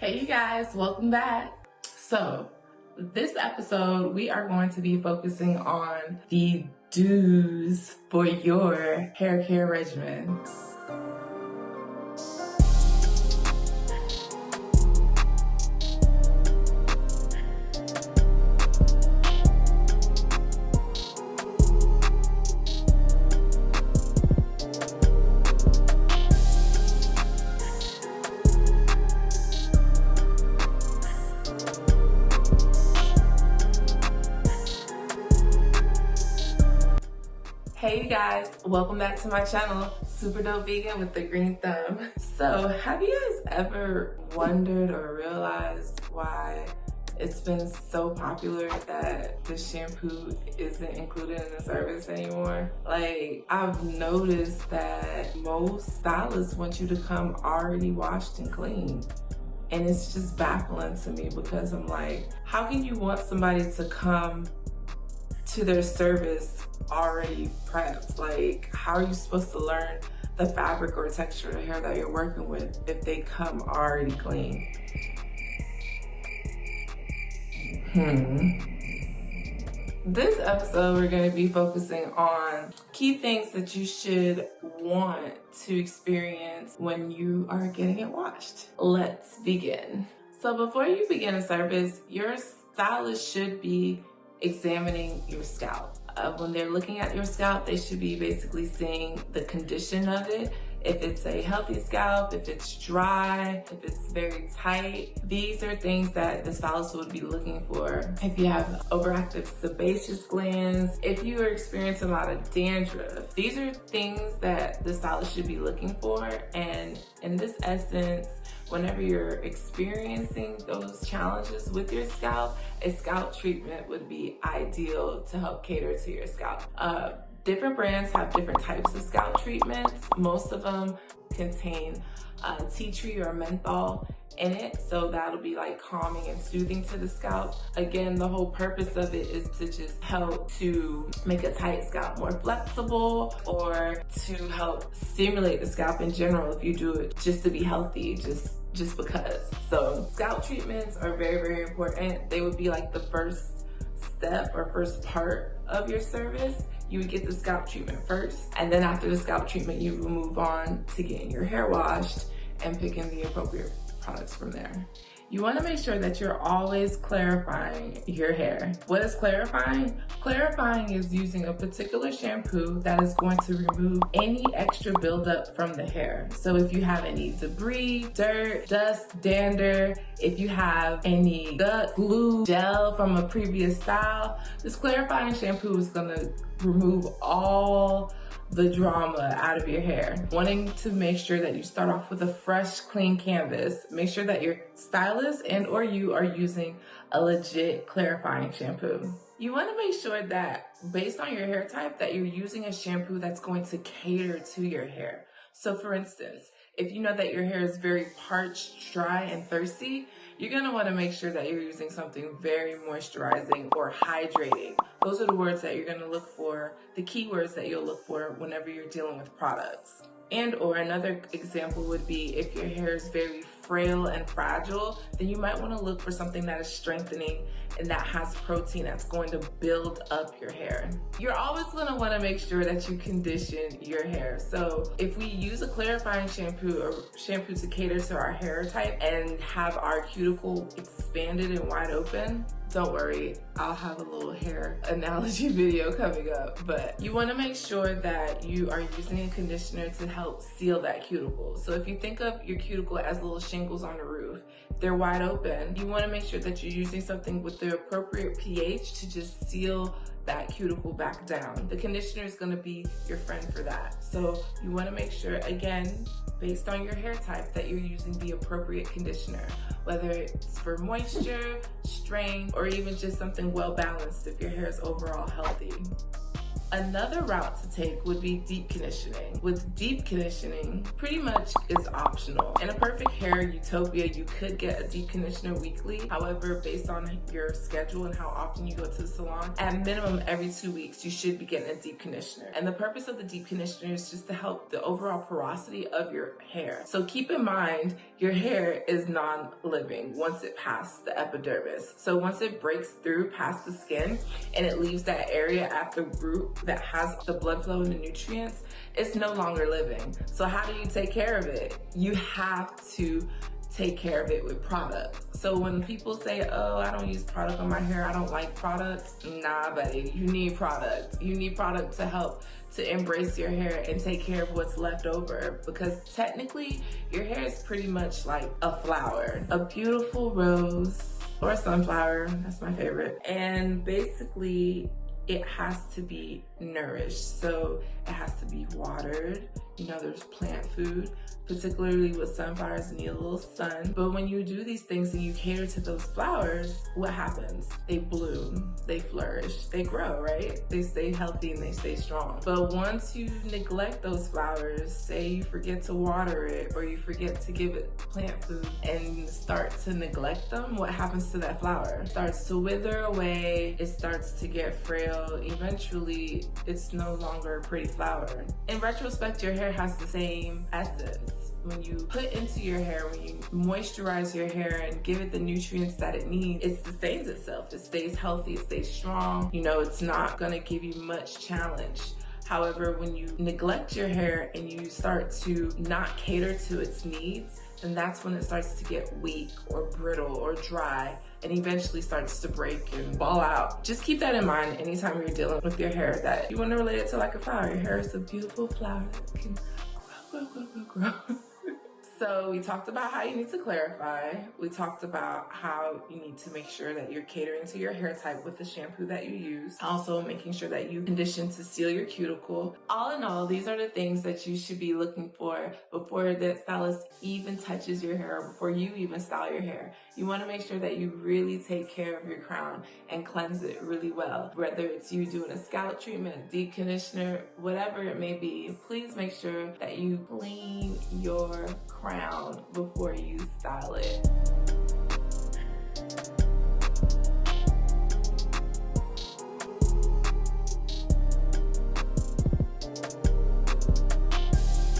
Hey you guys, welcome back. So this episode we are going to be focusing on the do's for your hair care regimen. Hey you guys, welcome back to my channel, Super Dope Vegan with the green thumb. So have you guys ever wondered or realized why it's been so popular that the shampoo isn't included in the service anymore? Like, I've noticed that most stylists want you to come already washed and clean. And it's just baffling to me because I'm like, how can you want somebody to come to their service already prepped? Like, how are you supposed to learn the fabric or texture of the hair that you're working with if they come already clean? This episode we're going to be focusing on key things that you should want to experience when you are getting it washed. Let's begin. So before you begin a service, your stylist should be examining your scalp. When they're looking at your scalp, they should be basically seeing the condition of it. If it's a healthy scalp, if it's dry, if it's very tight. These are things that the stylist would be looking for. If you have overactive sebaceous glands, if you are experiencing a lot of dandruff, these are things that the stylist should be looking for. And in this essence, whenever you're experiencing those challenges with your scalp, a scalp treatment would be ideal to help cater to your scalp. Different brands have different types of scalp treatments. Most of them contain tea tree or menthol in it, so that'll be like calming and soothing to the scalp. Again, the whole purpose of it is to just help to make a tight scalp more flexible, or to help stimulate the scalp in general if you do it just to be healthy, just because. So scalp treatments are very, very important. They would be like the first step or first part of your service. You would get the scalp treatment first, and then after the scalp treatment, you will move on to getting your hair washed and picking the appropriate products from there. You want to make sure that you're always clarifying your hair. What is clarifying? Clarifying is using a particular shampoo that is going to remove any extra buildup from the hair. So if you have any debris, dirt, dust, dander, if you have any gut, glue, gel from a previous style, this clarifying shampoo is going to remove all the drama out of your hair. Wanting to make sure that you start off with a fresh, clean canvas. Make sure that your stylist and or you are using a legit clarifying shampoo. You want to make sure that based on your hair type that you're using a shampoo that's going to cater to your hair. So for instance, if you know that your hair is very parched, dry, and thirsty, you're going to want to make sure that you're using something very moisturizing or hydrating. Those are the words that you're going to look for, the keywords that you'll look for whenever you're dealing with products. And or another example would be if your hair is very frail and fragile, then you might want to look for something that is strengthening and that has protein that's going to build up your hair. You're always going to want to make sure that you condition your hair. So if we use a clarifying shampoo or shampoo to cater to our hair type and have our cuticle expanded and wide open, don't worry, I'll have a little hair analogy video coming up. But you want to make sure that you are using a conditioner to help seal that cuticle. So if you think of your cuticle as little shingles on the roof, if they're wide open, you want to make sure that you're using something with the appropriate pH to just seal that cuticle back down. The conditioner is going to be your friend for that. So you want to make sure, again, based on your hair type, that you're using the appropriate conditioner, whether it's for moisture, strength, or even just something well balanced if your hair is overall healthy. Another route to take would be deep conditioning. With deep conditioning, pretty much it's optional. In a perfect hair utopia, you could get a deep conditioner weekly. However, based on your schedule and how often you go to the salon, at minimum every 2 weeks, you should be getting a deep conditioner. And the purpose of the deep conditioner is just to help the overall porosity of your hair. So keep in mind, your hair is non-living once it passes the epidermis. So once it breaks through past the skin and it leaves that area at the root that has the blood flow and the nutrients, it's no longer living. So how do you take care of it? You have to take care of it with product. So when people say, oh, I don't use product on my hair, I don't like products, nah, buddy, you need product. You need product to help to embrace your hair and take care of what's left over, because technically your hair is pretty much like a flower, a beautiful rose or a sunflower, that's my favorite. And basically it has to be nourished. So it has to be watered. You know, there's plant food, particularly with sunflowers, need a little sun. But when you do these things and you cater to those flowers, what happens? They bloom, they flourish, they grow, right? They stay healthy and they stay strong. But once you neglect those flowers, say you forget to water it or you forget to give it plant food and start to neglect them, what happens to that flower? It starts to wither away, it starts to get frail. Eventually, it's no longer a pretty flower. In retrospect, your hair has the same essence. When you put into your hair, when you moisturize your hair and give it the nutrients that it needs, it sustains itself. It stays healthy, it stays strong. You know, it's not gonna give you much challenge. However, when you neglect your hair and you start to not cater to its needs, then that's when it starts to get weak or brittle or dry and eventually starts to break and fall out. Just keep that in mind anytime you're dealing with your hair, that you want to relate it to like a flower. Your hair is a beautiful flower that can grow. So we talked about how you need to clarify. We talked about how you need to make sure that you're catering to your hair type with the shampoo that you use. Also making sure that you condition to seal your cuticle. All in all, these are the things that you should be looking for before the stylist even touches your hair, or before you even style your hair. You want to make sure that you really take care of your crown and cleanse it really well. Whether it's you doing a scalp treatment, a deep conditioner, whatever it may be, please make sure that you clean your crown before you style it.